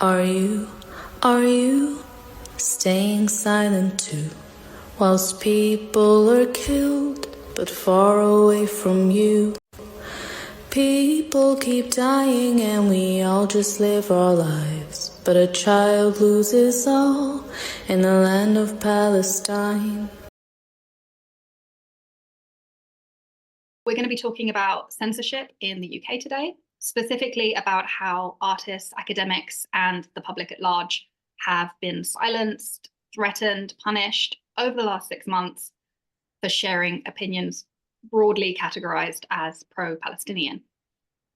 Are you staying silent too, whilst people are killed, but far away from you? People keep dying and we all just live our lives, but a child loses all in the land of Palestine. We're going to be talking about censorship in the UK today, specifically about how artists, academics, and the public at large have been silenced, threatened, punished over the last 6 months for sharing opinions broadly categorized as pro-Palestinian.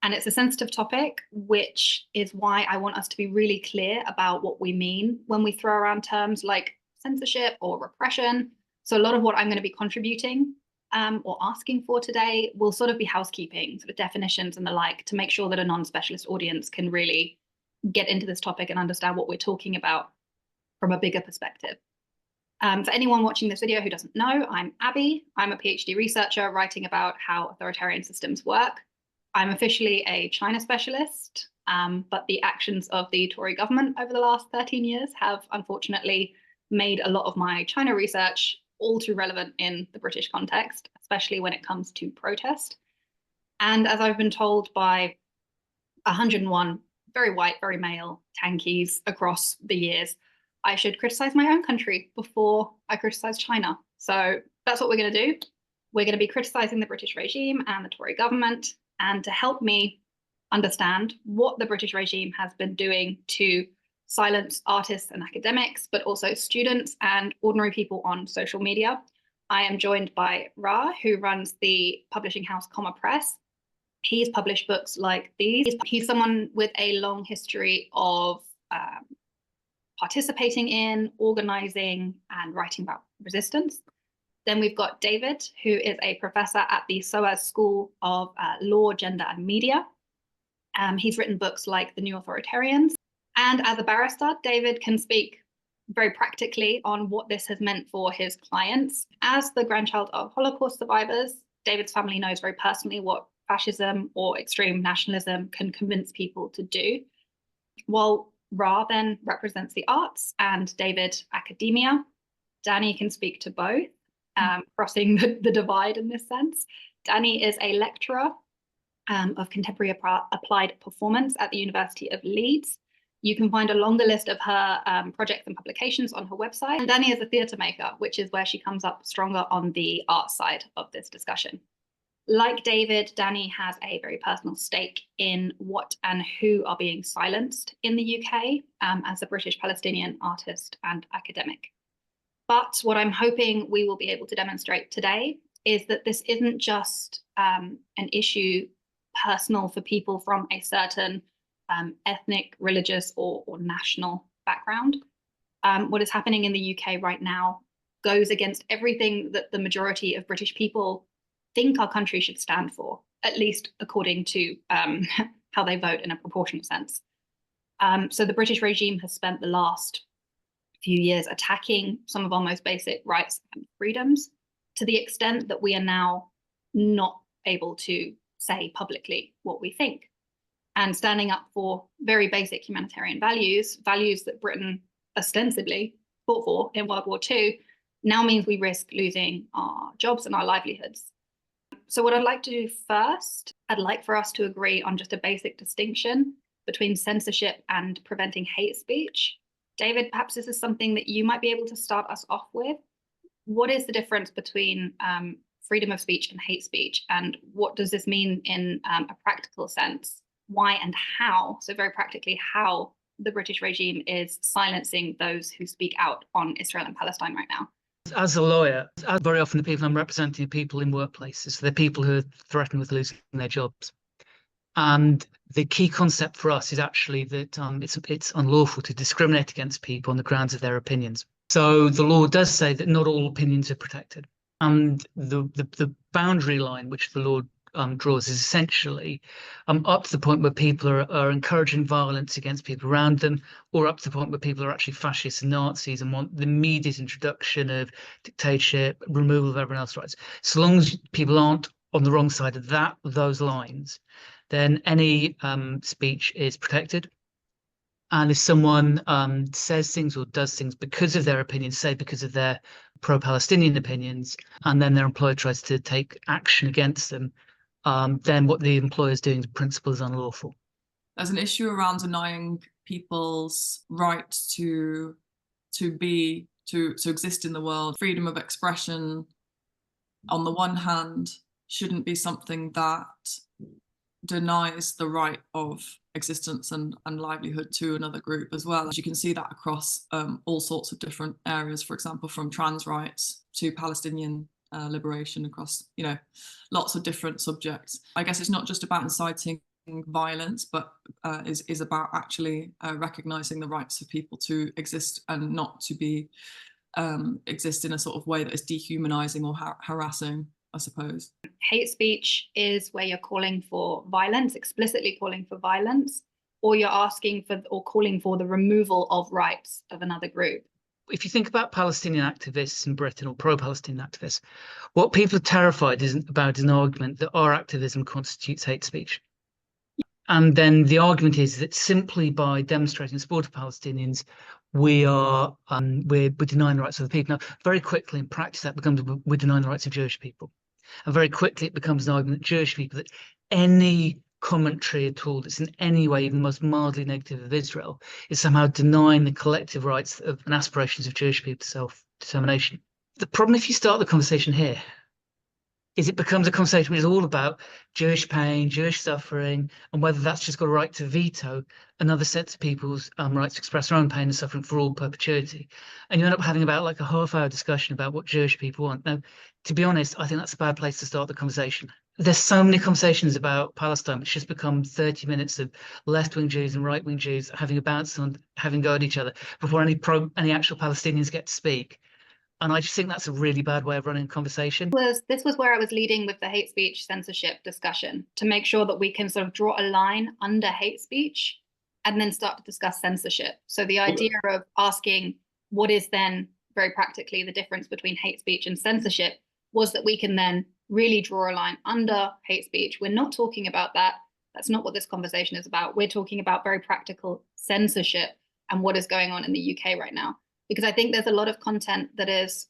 And it's a sensitive topic, which is why I want us to be really clear about what we mean when we throw around terms like censorship or repression. So a lot of what I'm going to be contributing or asking for today will sort of be housekeeping, sort of definitions and the like, to make sure that a non-specialist audience can really get into this topic and understand what we're talking about from a bigger perspective. For anyone watching this video who doesn't know, I'm Abby. I'm a PhD researcher writing about how authoritarian systems work. I'm officially a China specialist, but the actions of the Tory government over the last 13 years have unfortunately made a lot of my China research all too relevant in the British context, especially when it comes to protest. And as I've been told by 101 very white, very male tankies across the years, I should criticize my own country before I criticize China. So that's what we're going to do. We're going to be criticizing the British regime and the Tory government. And to help me understand what the British regime has been doing to silence artists and academics, but also students and ordinary people on social media, I am joined by Ra, who runs the publishing house Comma Press. He's published books like these. He's someone with a long history of participating in, organizing, and writing about resistance. Then we've got David, who is a professor at the SOAS School of Law, Gender and Media. He's written books like The New Authoritarians. And as a barrister, David can speak very practically on what this has meant for his clients. As the grandchild of Holocaust survivors, David's family knows very personally what fascism or extreme nationalism can convince people to do. While Ra then represents the arts and David academia, Dani can speak to both, crossing the divide in this sense. Dani is a lecturer of contemporary applied performance at the University of Leeds. You can find a longer list of her projects and publications on her website. And Dani is a theatre maker, which is where she comes up stronger on the art side of this discussion. Like David, Dani has a very personal stake in what and who are being silenced in the UK as a British Palestinian artist and academic. But what I'm hoping we will be able to demonstrate today is that this isn't just an issue personal for people from a certain ethnic, religious, or national background. What is happening in the UK right now goes against everything that the majority of British people think our country should stand for, at least according to how they vote in a proportionate sense. So the British regime has spent the last few years attacking some of our most basic rights and freedoms to the extent that we are now not able to say publicly what we think. And standing up for very basic humanitarian values, values that Britain ostensibly fought for in World War II, now means we risk losing our jobs and our livelihoods. So what I'd like to do first, I'd like for us to agree on just a basic distinction between censorship and preventing hate speech. David, perhaps this is something that you might be able to start us off with. What is the difference between freedom of speech and hate speech? And what does this mean in a practical sense? Why and how, so very practically, how the British regime is silencing those who speak out on Israel and Palestine right now? As a lawyer, very often the people I'm representing are people in workplaces. They're people who are threatened with losing their jobs. And the key concept for us is actually that it's unlawful to discriminate against people on the grounds of their opinions. So the law does say that not all opinions are protected. And the boundary line which the law draws is essentially up to the point where people are encouraging violence against people around them, or up to the point where people are actually fascists and Nazis and want the immediate introduction of dictatorship, removal of everyone else's rights. So long as people aren't on the wrong side of those lines, then any speech is protected. And if someone says things or does things because of their opinions, say because of their pro-Palestinian opinions, and then their employer tries to take action against them, then what the employer is doing in principle is unlawful. There's an issue around denying people's right to exist in the world. Freedom of expression, on the one hand, shouldn't be something that denies the right of existence and livelihood to another group as well. As you can see that across all sorts of different areas, for example, from trans rights to Palestinian liberation, across, you know, lots of different subjects. I guess it's not just about inciting violence, but is about actually recognizing the rights of people to exist and not to be exist in a sort of way that is dehumanizing or harassing, I suppose. Hate speech is where you're calling for violence, explicitly calling for violence, or you're asking for or calling for the removal of rights of another group. If you think about Palestinian activists in Britain or pro-Palestinian activists, what people are terrified about is an argument that our activism constitutes hate speech. And then the argument is that simply by demonstrating support of Palestinians, we're denying the rights of the people. Now, very quickly in practice, that becomes we're denying the rights of Jewish people. And very quickly it becomes an argument that Jewish people, that any commentary at all that's in any way even the most mildly negative of Israel is somehow denying the collective rights of and aspirations of Jewish people to self-determination. The problem, if you start the conversation here, is it becomes a conversation which is all about Jewish pain, Jewish suffering, and whether that's just got a right to veto another set of people's rights to express their own pain and suffering for all perpetuity. And you end up having about like a half-hour discussion about what Jewish people want. Now, to be honest, I think that's a bad place to start the conversation. There's so many conversations about Palestine, which just become 30 minutes of left-wing Jews and right-wing Jews having a bounce on, having a go at each other before any actual Palestinians get to speak. And I just think that's a really bad way of running a conversation. This was where I was leading with the hate speech censorship discussion, to make sure that we can sort of draw a line under hate speech and then start to discuss censorship. So the idea of asking what is then very practically the difference between hate speech and censorship was that we can then really draw a line under hate speech. We're not talking about that. That's not what this conversation is about. We're talking about very practical censorship and what is going on in the UK right now. Because I think there's a lot of content that is,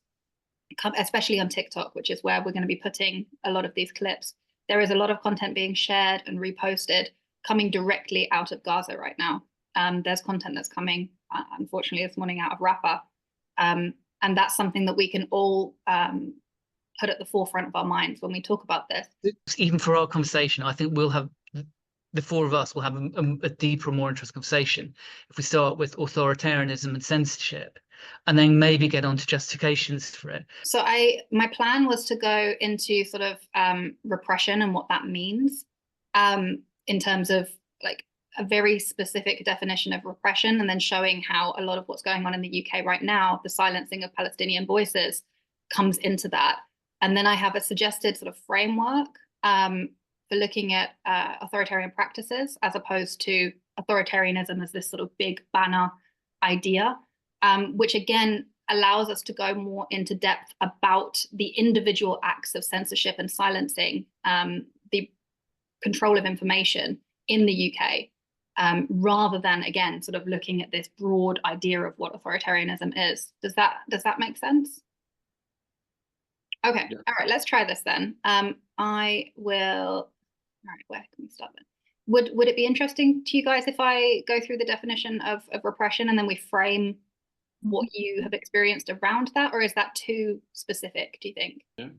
especially on TikTok, which is where we're going to be putting a lot of these clips. There is a lot of content being shared and reposted coming directly out of Gaza right now. There's content that's coming, unfortunately, this morning out of Rafah. And that's something that we can all put at the forefront of our minds when we talk about this. Even for our conversation, I think we'll have, the four of us will have a deeper, more interesting conversation if we start with authoritarianism and censorship, and then maybe get on to justifications for it. So my plan was to go into sort of repression and what that means in terms of like a very specific definition of repression, and then showing how a lot of what's going on in the UK right now, the silencing of Palestinian voices, comes into that. And then I have a suggested sort of framework for looking at authoritarian practices as opposed to authoritarianism as this sort of big banner idea, which again allows us to go more into depth about the individual acts of censorship and silencing, the control of information in the UK, rather than, again, sort of looking at this broad idea of what authoritarianism is. Does that make sense? Okay, yeah. All right, let's try this then. I will, all right, where can we start then? Would it be interesting to you guys if I go through the definition of repression and then we frame what you have experienced around that, or is that too specific, do you think? Yeah.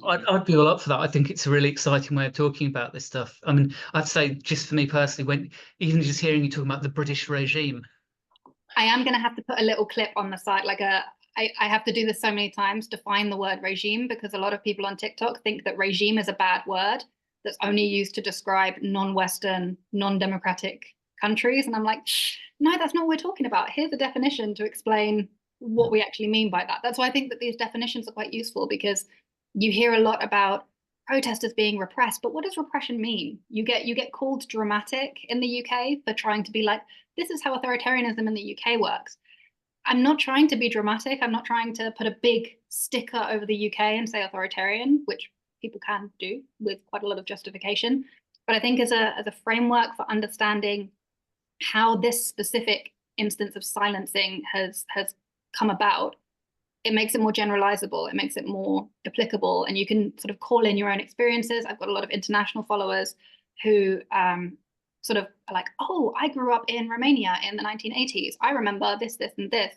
I'd be all up for that. I think it's a really exciting way of talking about this stuff. I mean, I'd say just for me personally, when even just hearing you talking about the British regime. I am going to have to put a little clip on the site, like I have to do this so many times, define the word regime, because a lot of people on TikTok think that regime is a bad word that's only used to describe non-Western, non-democratic countries. And I'm like, no, that's not what we're talking about. Here's a definition to explain what we actually mean by that. That's why I think that these definitions are quite useful, because you hear a lot about protesters being repressed, but what does repression mean? You get called dramatic in the UK for trying to be like, this is how authoritarianism in the UK works. I'm not trying to be dramatic. I'm not trying to put a big sticker over the UK and say authoritarian, which people can do with quite a lot of justification. But I think as a framework for understanding how this specific instance of silencing has come about, it makes it more generalizable, it makes it more applicable, and you can sort of call in your own experiences. I've got a lot of international followers who sort of are like, oh, I grew up in Romania in the 1980s. I remember this, this, and this.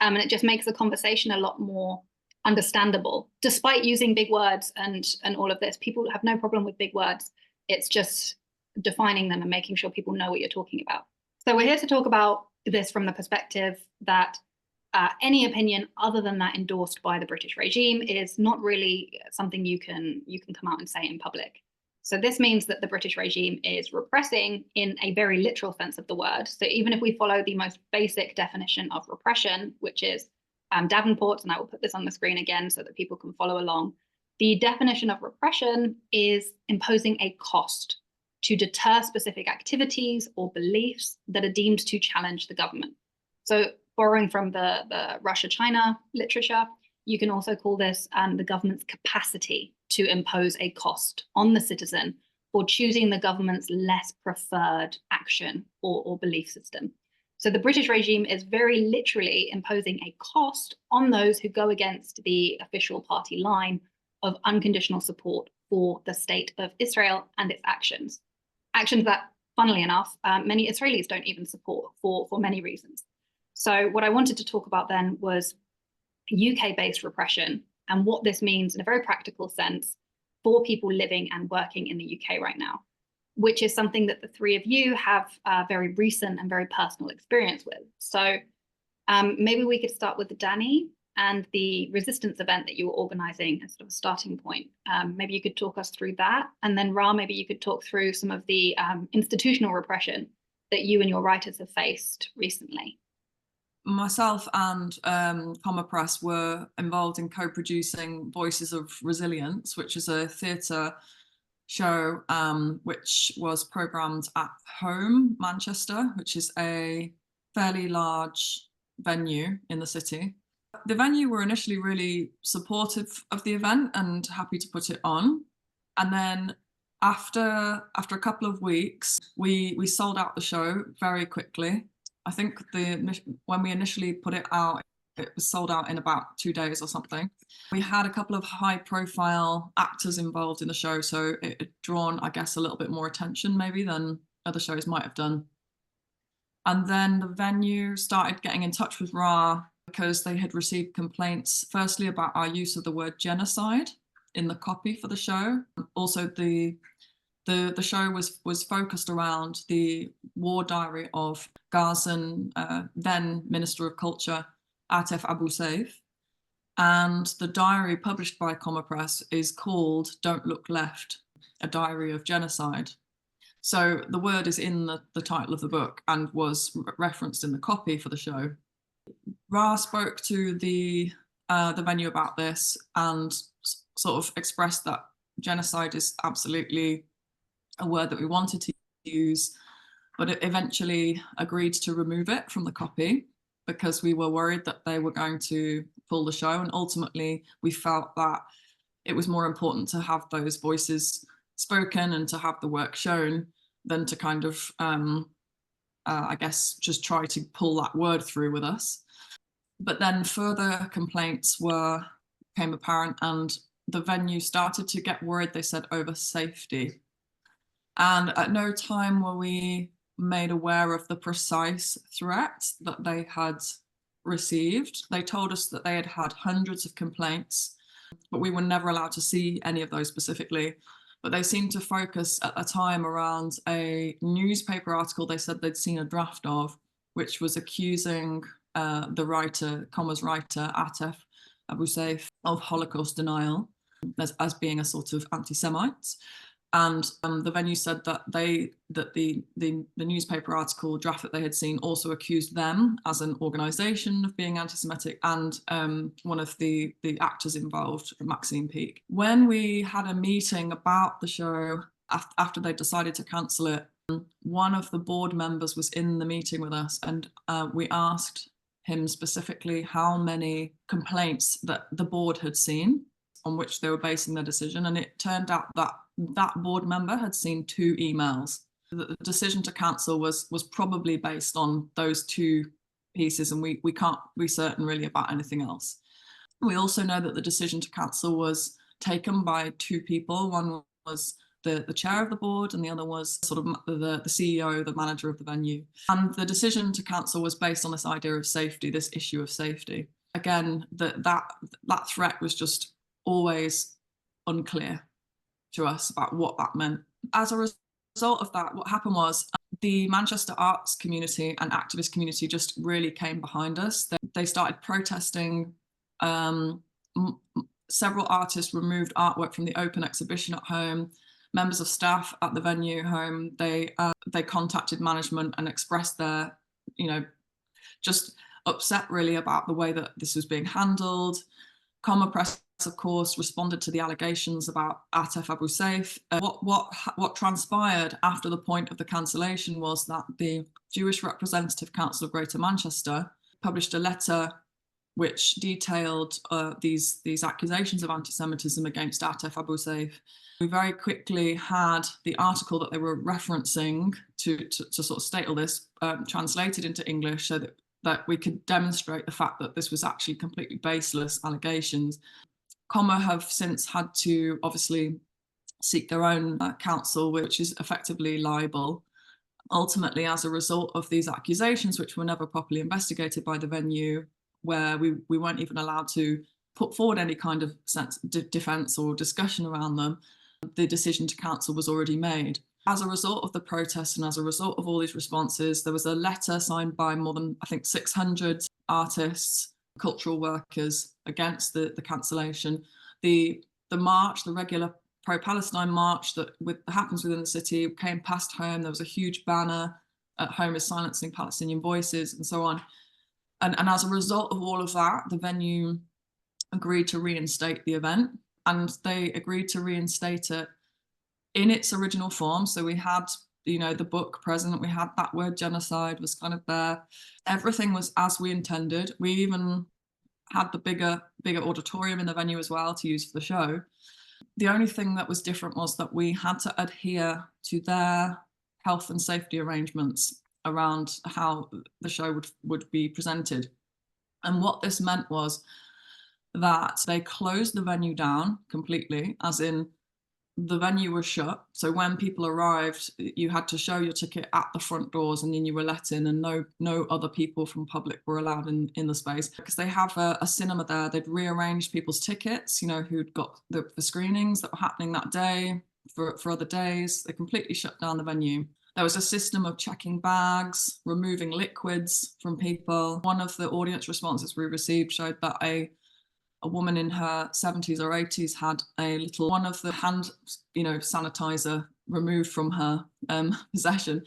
And it just makes the conversation a lot more understandable, despite using big words and all of this. People have no problem with big words. It's just defining them and making sure people know what you're talking about. So we're here to talk about this from the perspective that any opinion other than that endorsed by the British regime is not really something you can come out and say in public. So this means that the British regime is repressing in a very literal sense of the word. So even if we follow the most basic definition of repression, which is Davenport's, and I will put this on the screen again so that people can follow along, the definition of repression is imposing a cost to deter specific activities or beliefs that are deemed to challenge the government. So borrowing from the Russia-China literature, you can also call this the government's capacity to impose a cost on the citizen for choosing the government's less preferred action or belief system. So the British regime is very literally imposing a cost on those who go against the official party line of unconditional support for the state of Israel and its actions. Actions that, funnily enough, many Israelis don't even support for many reasons. So what I wanted to talk about then was UK-based repression and what this means in a very practical sense for people living and working in the UK right now, which is something that the three of you have very recent and very personal experience with. So maybe we could start with Dani and the resistance event that you were organizing as sort of a starting point. Maybe you could talk us through that. And then Ra, maybe you could talk through some of the institutional repression that you and your writers have faced recently. Myself and Comma Press were involved in co-producing Voices of Resilience, which is a theatre show which was programmed at Home, Manchester, which is a fairly large venue in the city. The venue were initially really supportive of the event and happy to put it on. And then after a couple of weeks, we sold out the show very quickly. I think when we initially put it out, it was sold out in about 2 days or something. We had a couple of high-profile actors involved in the show, so it had drawn, I guess, a little bit more attention maybe than other shows might have done. And then the venue started getting in touch with Ra because they had received complaints, firstly about our use of the word genocide in the copy for the show. Also, the show was focused around the war diary of Gazan then Minister of Culture, Atef Abu Saif. And the diary published by Comma Press is called Don't Look Left, a diary of genocide. So the word is in the title of the book and was referenced in the copy for the show. Ra spoke to the venue about this and sort of expressed that genocide is absolutely a word that we wanted to use, but it eventually agreed to remove it from the copy because we were worried that they were going to pull the show. And ultimately, we felt that it was more important to have those voices spoken and to have the work shown than to kind of, I guess, just try to pull that word through with us. But then further complaints became apparent and the venue started to get worried, they said, over safety. And at no time were we made aware of the precise threat that they had received. They told us that they had had hundreds of complaints, but we were never allowed to see any of those specifically. But they seemed to focus at the time around a newspaper article they said they'd seen a draft of, which was accusing the writer, Comma's writer, Atef Abu Saif, of Holocaust denial as being a sort of anti-Semite. And the venue said that the newspaper article draft that they had seen also accused them as an organisation of being anti-Semitic, and one of the actors involved, Maxine Peake. When we had a meeting about the show after they decided to cancel it, one of the board members was in the meeting with us, and we asked him specifically how many complaints that the board had seen on which they were basing their decision, and it turned out that that board member had seen 2 emails. The decision to cancel was probably based on those two pieces, and we can't be certain really about anything else. We also know that the decision to cancel was taken by two people. One was the chair of the board, and the other was sort of the CEO, the manager of the venue. And the decision to cancel was based on this idea of safety, this issue of safety. Again, that threat was just always unclear to us about what that meant. As a result of that, what happened was the Manchester arts community and activist community just really came behind us. They started protesting. Several artists removed artwork from the open exhibition at home. Members of staff at the venue home, they contacted management and expressed their, just upset really about the way that this was being handled. Comma Press, of course, responded to the allegations about Atef Abu Saif. What transpired after the point of the cancellation was that the Jewish Representative Council of Greater Manchester published a letter which detailed these accusations of anti-Semitism against Atef Abu Saif. We very quickly had the article that they were referencing to sort of state all this translated into English so that we could demonstrate the fact that this was actually completely baseless allegations. Comma have since had to obviously seek their own counsel, which is effectively libel. Ultimately, as a result of these accusations, which were never properly investigated by the venue, where we weren't even allowed to put forward any kind of defence or discussion around them, the decision to cancel was already made. As a result of the protests and as a result of all these responses, there was a letter signed by more than, I think, 600 artists, cultural workers against the cancellation. The march, the regular pro-Palestine march that happens within the city, came past home. There was a huge banner, "At home is silencing Palestinian voices," and so on. And as a result of all of that, the venue agreed to reinstate the event, and they agreed to reinstate it in its original form. So we had, the book present, we had that word genocide was kind of there. Everything was as we intended. We even had the bigger auditorium in the venue as well to use for the show. The only thing that was different was that we had to adhere to their health and safety arrangements around how the show would be presented. And what this meant was that they closed the venue down completely, as in the venue was shut. So when people arrived, you had to show your ticket at the front doors, and then you were let in, and no other people from public were allowed in the space. Because they have a cinema there, they'd rearranged people's tickets, who'd got the screenings that were happening that day for other days. They completely shut down the venue. There was a system of checking bags, removing liquids from people. One of the audience responses we received showed that a woman in her 70s or 80s had one of the hand, sanitizer removed from her possession.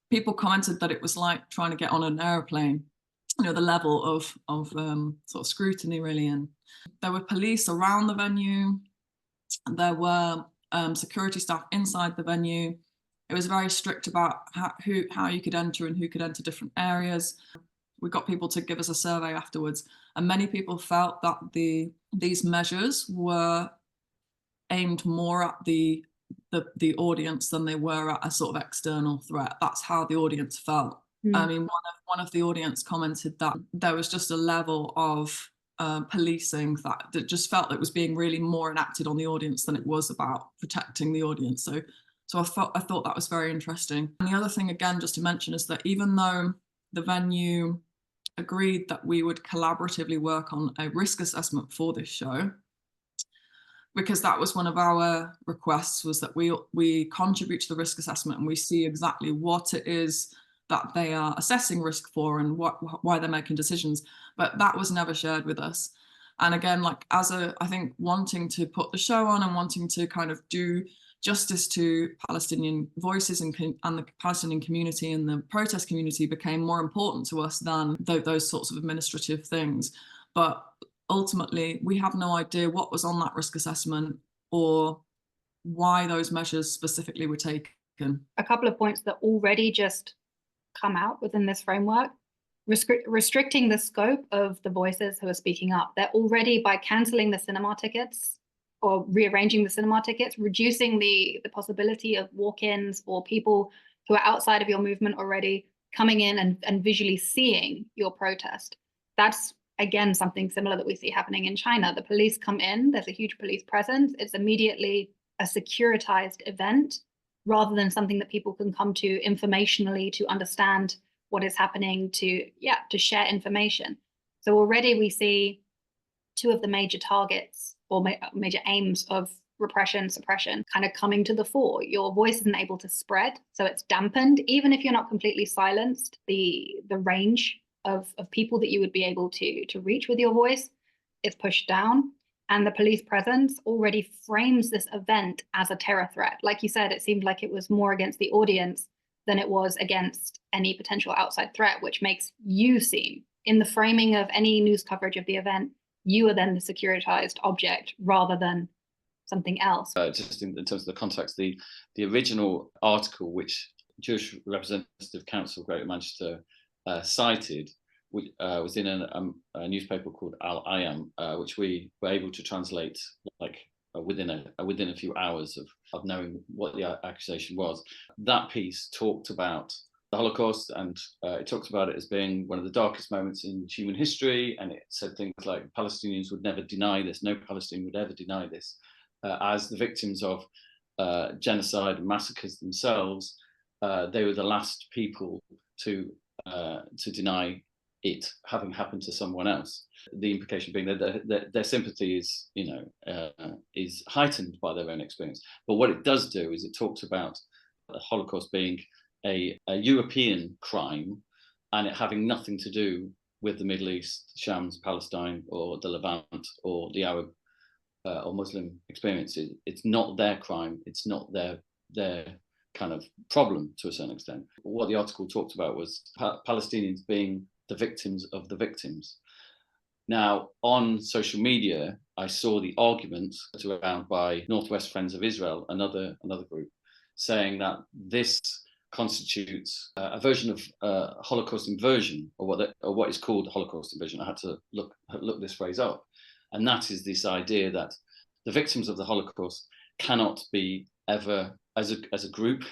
People commented that it was like trying to get on an airplane, the level of sort of scrutiny really. And there were police around the venue. There were security staff inside the venue. It was very strict about how you could enter and who could enter different areas. We got people to give us a survey afterwards, and many people felt that these measures were aimed more at the audience than they were at a sort of external threat. That's how the audience felt. I mean, one of the audience commented that there was just a level of policing that just felt it was being really more enacted on the audience than it was about protecting the audience. So I thought that was very interesting. And the other thing, again, just to mention, is that even though the venue agreed that we would collaboratively work on a risk assessment for this show, because that was one of our requests, was that we contribute to the risk assessment and we see exactly what it is that they are assessing risk for and why they're making decisions. But that was never shared with us. And again, I think wanting to put the show on and wanting to kind of do justice to Palestinian voices and the Palestinian community and the protest community became more important to us than those sorts of administrative things. But ultimately, we have no idea what was on that risk assessment or why those measures specifically were taken. A couple of points that already just come out within this framework: restricting the scope of the voices who are speaking up. They're already, by cancelling the cinema tickets or rearranging the cinema tickets, reducing the possibility of walk-ins or people who are outside of your movement already coming in and visually seeing your protest. That's, again, something similar that we see happening in China. The police come in, there's a huge police presence. It's immediately a securitized event rather than something that people can come to informationally to understand what is happening, to share information. So already we see two of the major targets or major aims of repression, suppression kind of coming to the fore. Your voice isn't able to spread, so it's dampened. Even if you're not completely silenced, the range of people that you would be able to reach with your voice is pushed down. And the police presence already frames this event as a terror threat. Like you said, it seemed like it was more against the audience than it was against any potential outside threat, which makes you seem, in the framing of any news coverage of the event, you are then the securitized object rather than something else. Just in terms of the context, the original article which Jewish Representative Council Greater Manchester cited was in a newspaper called Al Ayam, which we were able to translate like within a few hours of knowing what the accusation was. That piece talked about the Holocaust, and it talked about it as being one of the darkest moments in human history, and it said things like Palestinians would never deny this, no Palestinian would ever deny this. As the victims of genocide and massacres themselves, they were the last people to deny it having happened to someone else. The implication being that their sympathy is heightened by their own experience. But what it does do is it talks about the Holocaust being a European crime and it having nothing to do with the Middle East, Shams, Palestine, or the Levant, or the Arab or Muslim experience. It's not their crime. It's not their kind of problem to a certain extent. What the article talked about was Palestinians being the victims of the victims. Now, on social media, I saw the argument around by Northwest Friends of Israel, another group, saying that this constitutes a version of Holocaust inversion, or what is called Holocaust inversion. I had to look this phrase up, and that is this idea that the victims of the Holocaust cannot be ever, as a group,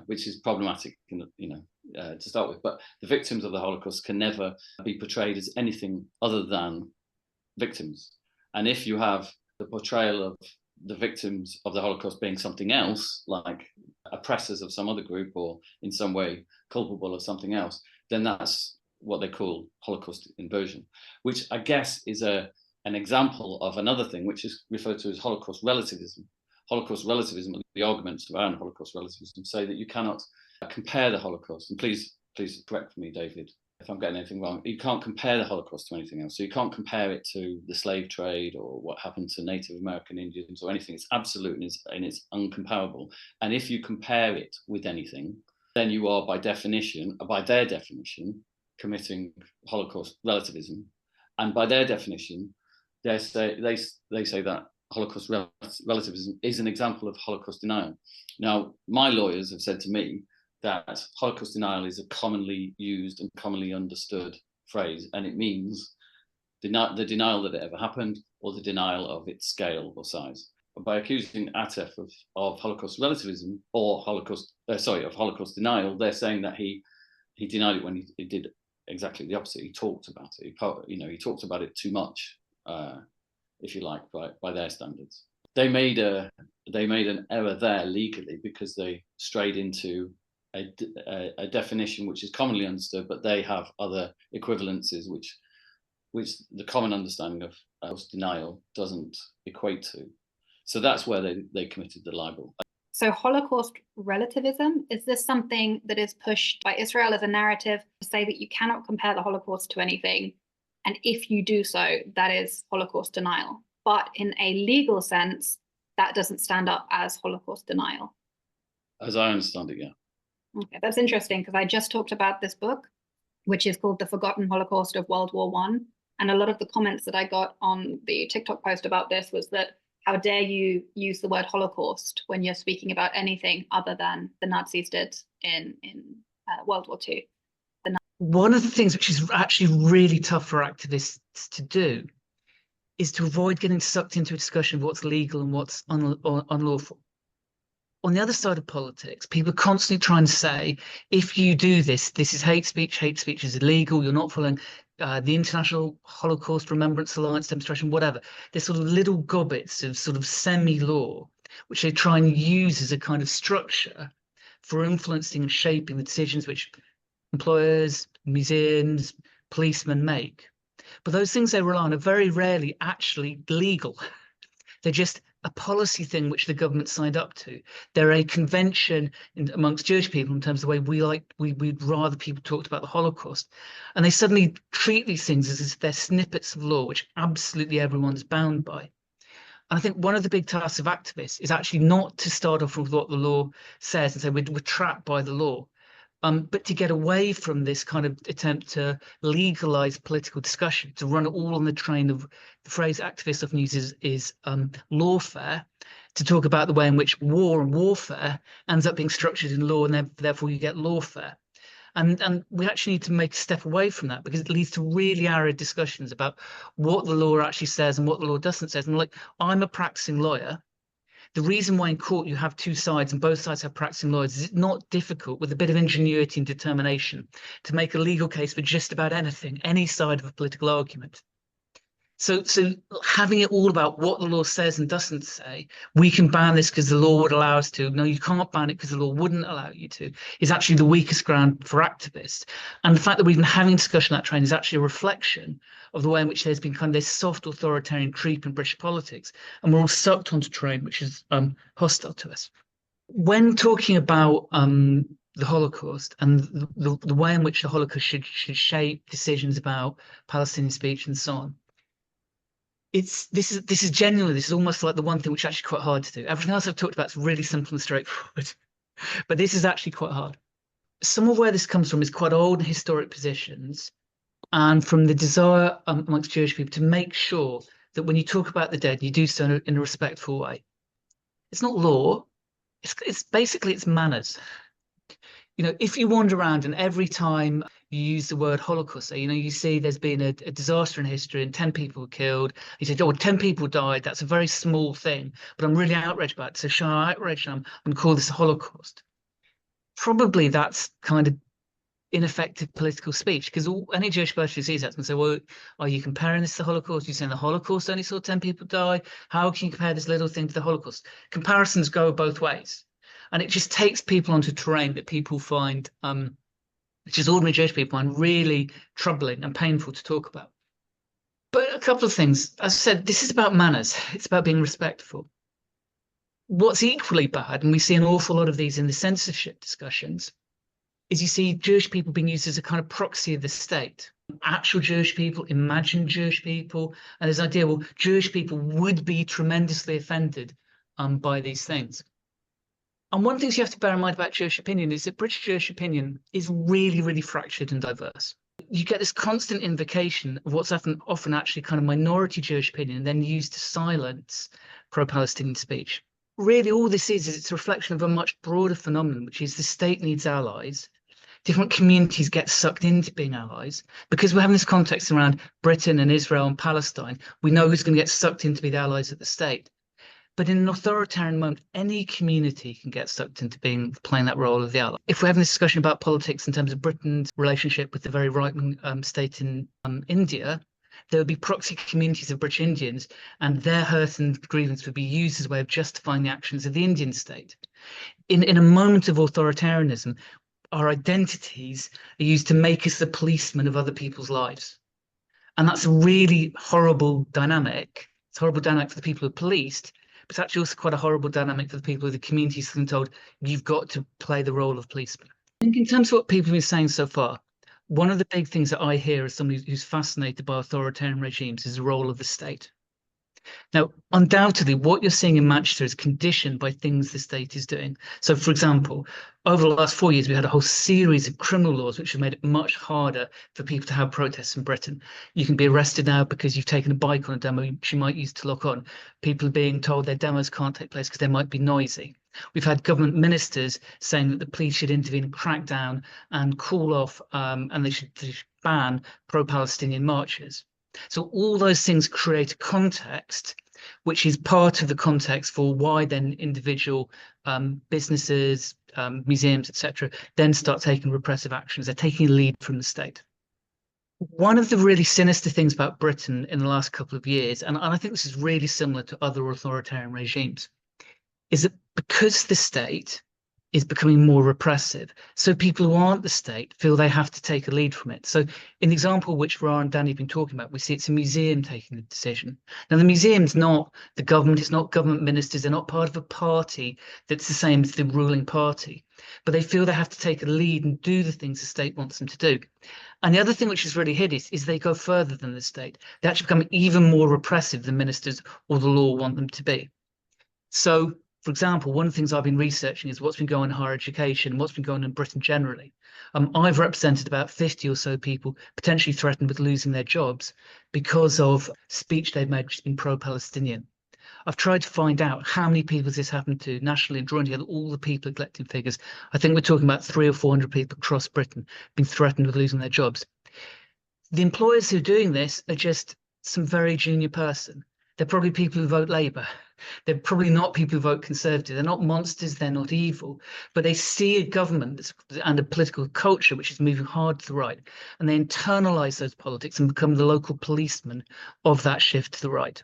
which is problematic, to start with. But the victims of the Holocaust can never be portrayed as anything other than victims. And if you have the portrayal of the victims of the Holocaust being something else, like oppressors of some other group or in some way culpable of something else, then that's what they call Holocaust inversion, which I guess is an example of another thing which is referred to as Holocaust relativism. Holocaust relativism, the arguments around Holocaust relativism say that you cannot compare the Holocaust, and please correct me, David, if I'm getting anything wrong. You can't compare the Holocaust to anything else. So you can't compare it to the slave trade or what happened to Native American Indians or anything. It's absolute and it's uncomparable. And if you compare it with anything, then you are by their definition, committing Holocaust relativism. And by their definition, they say that Holocaust relativism is an example of Holocaust denial. Now, my lawyers have said to me that Holocaust denial is a commonly used and commonly understood phrase, and it means the denial that it ever happened or the denial of its scale or size. But by accusing Atef of Holocaust relativism or of Holocaust denial, they're saying that he denied it when he did exactly the opposite. He talked about it. He talked about it too much, if you like, by their standards. They made an error there legally because they strayed into a definition which is commonly understood, but they have other equivalences which the common understanding of denial doesn't equate to. So that's where they committed the libel. So Holocaust relativism, is this something that is pushed by Israel as a narrative to say that you cannot compare the Holocaust to anything? And if you do so, that is Holocaust denial. But in a legal sense, that doesn't stand up as Holocaust denial. As I understand it, yeah. Okay, that's interesting because I just talked about this book, which is called The Forgotten Holocaust of World War I. And a lot of the comments that I got on the TikTok post about this was that, how dare you use the word Holocaust when you're speaking about anything other than the Nazis did in World War II. One of the things which is actually really tough for activists to do is to avoid getting sucked into a discussion of what's legal and what's unlawful. on the other side of politics, people are constantly trying to say, if you do this, this is hate speech is illegal, you're not following the International Holocaust Remembrance Alliance demonstration, whatever. There's sort of little gobbets of sort of semi-law, which they try and use as a kind of structure for influencing and shaping the decisions which employers, museums, policemen make. But those things they rely on are very rarely actually legal. They're just a policy thing which the government signed up to. They're a convention amongst Jewish people in terms of the way we'd rather people talked about the Holocaust. And they suddenly treat these things as if they're snippets of law, which absolutely everyone's bound by. And I think one of the big tasks of activists is actually not to start off with what the law says and say we're trapped by the law, but to get away from this kind of attempt to legalize political discussion, to run it all on the train of the phrase activists often uses is lawfare, to talk about the way in which war and warfare ends up being structured in law, and therefore you get lawfare. And we actually need to make a step away from that, because it leads to really arid discussions about what the law actually says and what the law doesn't say. And like, I'm a practicing lawyer. The reason why in court you have two sides and both sides have practicing lawyers is it's not difficult, with a bit of ingenuity and determination, to make a legal case for just about anything, any side of a political argument. So having it all about what the law says and doesn't say, we can ban this because the law would allow us to, no, you can't ban it because the law wouldn't allow you to, is actually the weakest ground for activists. And the fact that we've been having discussion on that train is actually a reflection of the way in which there's been kind of this soft authoritarian creep in British politics, and we're all sucked onto a train which is hostile to us. When talking about the Holocaust and the way in which the Holocaust should shape decisions about Palestinian speech and so on, this is almost like the one thing which is actually quite hard to do. Everything else I've talked about is really simple and straightforward, but this is actually quite hard. Some of where this comes from is quite old and historic positions, and from the desire amongst Jewish people to make sure that when you talk about the dead, you do so in a respectful way. It's not law. It's basically it's manners. You know, if you wander around and every time you use the word Holocaust, so, you know, you see there's been a disaster in history and 10 people were killed. You say, oh, 10 people died. That's a very small thing, but I'm really outraged about it. So shall I outrage? I'm going to call this a Holocaust. Probably that's kind of ineffective political speech, because any Jewish person who sees that can say, well, are you comparing this to the Holocaust? You're saying the Holocaust only saw 10 people die. How can you compare this little thing to the Holocaust? Comparisons go both ways. And it just takes people onto terrain that people find, which is ordinary Jewish people, find really troubling and painful to talk about. But a couple of things. As I said, this is about manners. It's about being respectful. What's equally bad, and we see an awful lot of these in the censorship discussions, is you see Jewish people being used as a kind of proxy of the state. Actual Jewish people, imagined Jewish people, and this idea, well, Jewish people would be tremendously offended by these things. And one thing you have to bear in mind about Jewish opinion is that British Jewish opinion is really, really fractured and diverse. You get this constant invocation of what's often actually kind of minority Jewish opinion, and then used to silence pro-Palestinian speech. Really, all this is it's a reflection of a much broader phenomenon, which is the state needs allies. Different communities get sucked into being allies. Because we're having this context around Britain and Israel and Palestine, we know who's going to get sucked in to be the allies of the state. But in an authoritarian moment, any community can get sucked into playing that role of the ally. If we're having this discussion about politics in terms of Britain's relationship with the very right-wing state in India, there would be proxy communities of British Indians, and their hurt and grievance would be used as a way of justifying the actions of the Indian state. In a moment of authoritarianism, our identities are used to make us the policemen of other people's lives. And that's a really horrible dynamic. It's a horrible dynamic for the people who are policed, but it's actually also quite a horrible dynamic for the people of the communities who've been told, you've got to play the role of policeman. I think in terms of what people have been saying so far, one of the big things that I hear as somebody who's fascinated by authoritarian regimes is the role of the state. Now, undoubtedly, what you're seeing in Manchester is conditioned by things the state is doing. So, for example, over the last 4 years, we had a whole series of criminal laws which have made it much harder for people to have protests in Britain. You can be arrested now because you've taken a bike on a demo which you might use to lock on. People are being told their demos can't take place because they might be noisy. We've had government ministers saying that the police should intervene and crack down and call off, and they should ban pro-Palestinian marches. So all those things create a context which is part of the context for why then individual businesses, museums, etc., then start taking repressive actions. They're taking a lead from the state. One of the really sinister things about Britain in the last couple of years, and I think this is really similar to other authoritarian regimes, is that because the state is becoming more repressive, so people who aren't the state feel they have to take a lead from it. So in the example which Ra and Dani have been talking about, we see it's a museum taking the decision. Now, the museum's not the government, it's not government ministers, they're not part of a party that's the same as the ruling party, but they feel they have to take a lead and do the things the state wants them to do. And the other thing which is really hideous is they go further than the state. They actually become even more repressive than ministers or the law want them to be. So, for example, one of the things I've been researching is what's been going on in higher education, what's been going on in Britain generally. I've represented about 50 or so people potentially threatened with losing their jobs because of speech they've made which has been pro-Palestinian. I've tried to find out how many people this happened to nationally and drawing together all the people collecting figures. I think we're talking about 300 or 400 people across Britain being threatened with losing their jobs. The employers who are doing this are just some very junior person. They're probably people who vote Labour. They're probably not people who vote Conservative. They're not monsters, they're not evil, but they see a government and a political culture which is moving hard to the right, and they internalise those politics and become the local policeman of that shift to the right.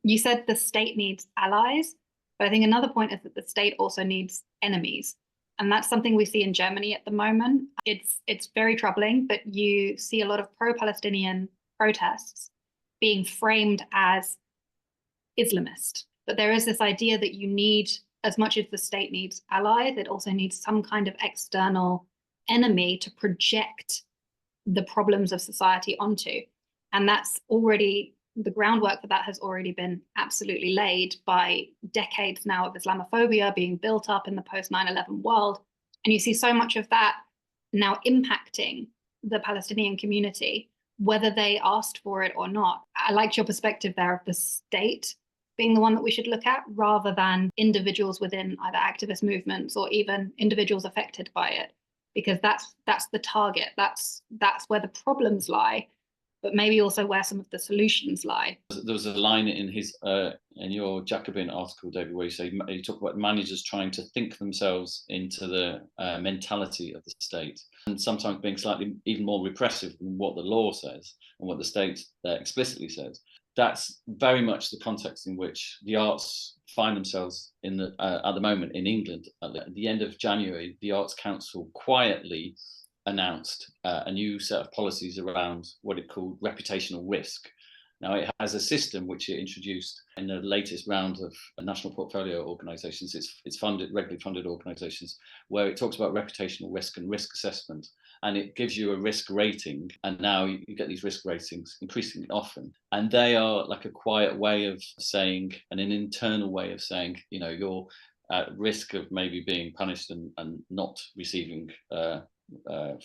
You said the state needs allies, but I think another point is that the state also needs enemies. And that's something we see in Germany at the moment. It's very troubling, but you see a lot of pro-Palestinian protests being framed as Islamist. But there is this idea that you need, as much as the state needs allies, it also needs some kind of external enemy to project the problems of society onto. And that's already, the groundwork for that has already been absolutely laid by decades now of Islamophobia being built up in the post 9/11 world. And you see so much of that now impacting the Palestinian community, whether they asked for it or not. I liked your perspective there of the state being the one that we should look at rather than individuals within either activist movements or even individuals affected by it, because that's the target. That's where the problems lie, but maybe also where some of the solutions lie. There was a line in his in your Jacobin article, David, where you talk about managers trying to think themselves into the mentality of the state, and sometimes being slightly even more repressive than what the law says and what the state explicitly says. That's very much the context in which the arts find themselves in at the moment in England. At the end of January, the Arts Council quietly announced a new set of policies around what it called reputational risk. Now, it has a system which it introduced in the latest round of national portfolio organisations. It's regularly funded organisations, where it talks about reputational risk and risk assessment, and it gives you a risk rating. And now you get these risk ratings increasingly often, and they are like a quiet way of saying, and an internal way of saying, you know, you're at risk of maybe being punished and not receiving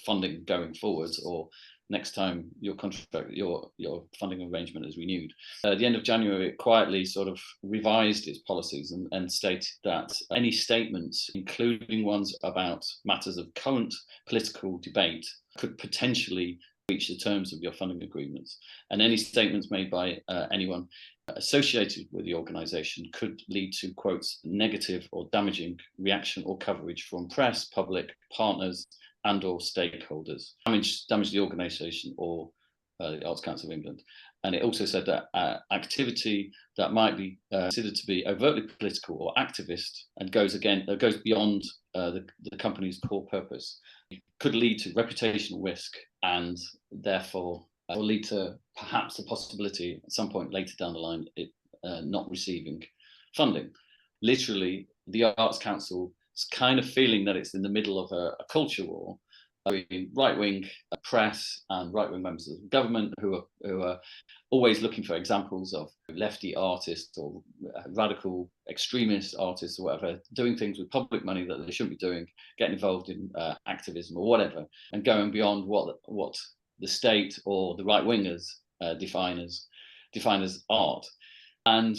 funding going forwards, or next time your contract, your funding arrangement is renewed. At the end of January, it quietly sort of revised its policies and stated that any statements, including ones about matters of current political debate, could potentially breach the terms of your funding agreements. And any statements made by anyone associated with the organisation could lead to, quotes, negative or damaging reaction or coverage from press, public, partners, and or stakeholders, damage the organisation or the Arts Council of England. And it also said that activity that might be considered to be overtly political or activist and goes beyond the company's core purpose could lead to reputational risk, and therefore will lead to perhaps the possibility at some point later down the line it not receiving funding. Literally, the Arts Council is kind of feeling that it's in the middle of a culture war between right-wing press and right-wing members of the government who are always looking for examples of lefty artists or radical extremist artists or whatever, doing things with public money that they shouldn't be doing, getting involved in activism or whatever, and going beyond what the state or the right-wingers define as art. And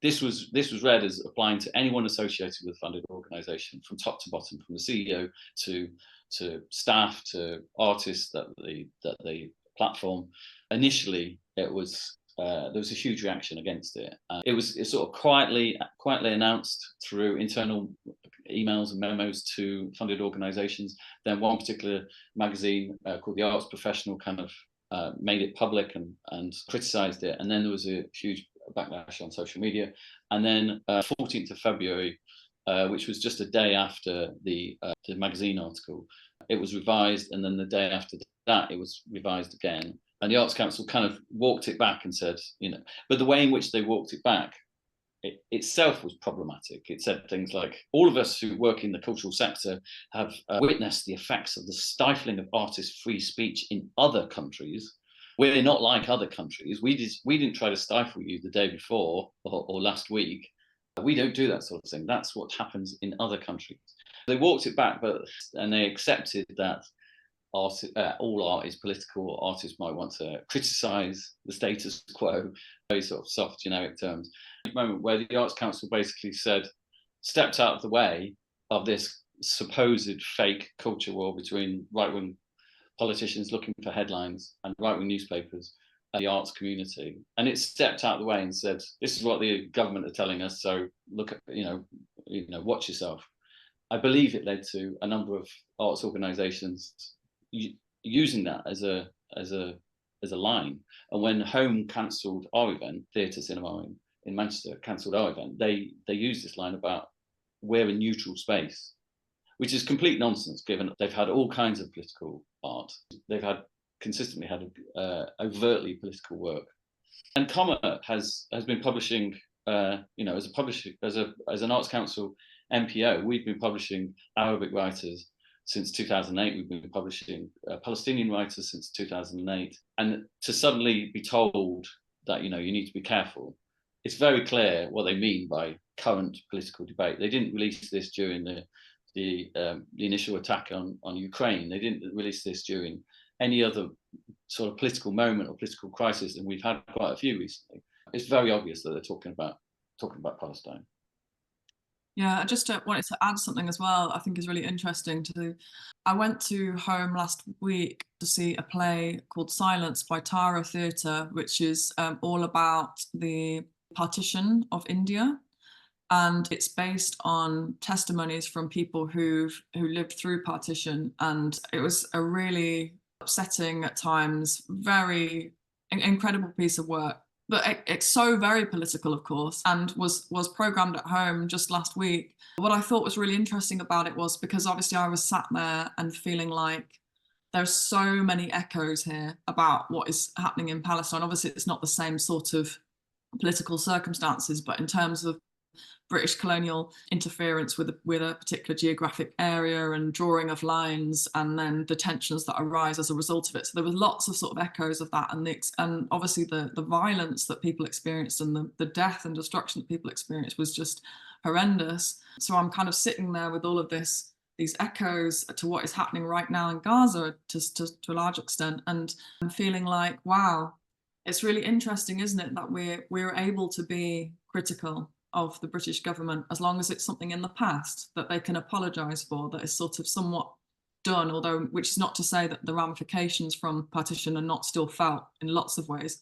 this was read as applying to anyone associated with a funded organisation, from top to bottom, from the CEO to staff to artists that they platform. Initially, it was there was a huge reaction against it. It sort of quietly announced through internal emails and memos to funded organisations. Then one particular magazine called The Arts Professional kind of made it public and criticised it. And then there was a huge backlash on social media. And then 14th of February, which was just a day after the magazine article, it was revised. And then the day after that, it was revised again. And the Arts Council kind of walked it back and said, but the way in which they walked it back itself was problematic. It said things like, all of us who work in the cultural sector have witnessed the effects of the stifling of artists' free speech in other countries. We're not like other countries. We didn't try to stifle you the day before or last week. We don't do that sort of thing. That's what happens in other countries. They walked it back, and they accepted that all art is political. Artists might want to criticise the status quo, very sort of soft, generic terms. A moment where the Arts Council basically stepped out of the way of this supposed fake culture war between right-wing politicians looking for headlines and right-wing newspapers and the arts community. And it stepped out of the way and said, this is what the government are telling us, so look at, watch yourself. I believe it led to a number of arts organisations using that as a line. And when Home cancelled our event, Theatre Cinema in Manchester cancelled our event, they used this line about we're a neutral space, which is complete nonsense given they've had all kinds of political art. They've consistently had overtly political work. And Comma has been publishing, as an Arts Council MPO, we've been publishing Arabic writers since 2008. We've been publishing Palestinian writers since 2008. And to suddenly be told that, you need to be careful, it's very clear what they mean by current political debate. They didn't release this during the initial attack on Ukraine. They didn't release this during any other sort of political moment or political crisis, and we've had quite a few recently. It's very obvious that they're talking about Palestine. Yeah, I just wanted to add something as well. I think is really interesting I went to Home last week to see a play called Silence by Tara Theatre, which is all about the partition of India. And it's based on testimonies from people who lived through partition. And it was a really upsetting, at times, very incredible piece of work. But it's so very political, of course, and was programmed at Home just last week. What I thought was really interesting about it was because obviously I was sat there and feeling like there's so many echoes here about what is happening in Palestine. Obviously, it's not the same sort of political circumstances, but in terms of British colonial interference with a particular geographic area and drawing of lines, and then the tensions that arise as a result of it. So there was lots of sort of echoes of that, and obviously the violence that people experienced and the death and destruction that people experienced was just horrendous. So I'm kind of sitting there with all of these echoes to what is happening right now in Gaza to a large extent, and I'm feeling like, wow, it's really interesting, isn't it, that we're able to be critical of the British government as long as it's something in the past that they can apologise for, that is sort of somewhat done, although which is not to say that the ramifications from partition are not still felt in lots of ways.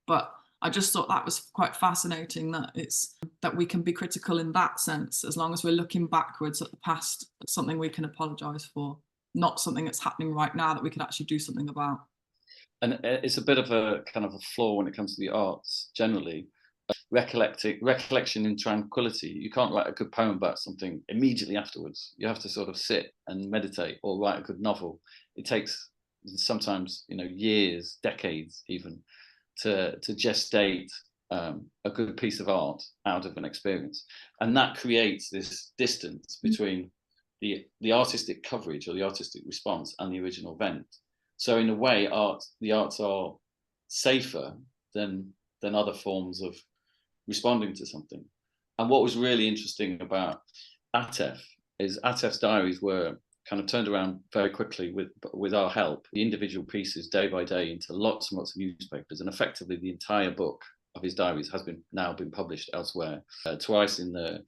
But I just thought that was quite fascinating, that we can be critical in that sense as long as we're looking backwards at the past, at something we can apologise for, not something that's happening right now that we could actually do something about. And it's a bit of a kind of a flaw when it comes to the arts generally. Recollection in tranquility. You can't write a good poem about something immediately afterwards. You have to sort of sit and meditate, or write a good novel. It takes sometimes, years, decades even, to gestate a good piece of art out of an experience, and that creates this distance between the artistic coverage or the artistic response and the original event. So in a way, the arts are safer than other forms of responding to something. And what was really interesting about ATEF is ATEF's diaries were kind of turned around very quickly with our help, the individual pieces day by day into lots and lots of newspapers, and effectively the entire book of his diaries has now been published elsewhere, twice in the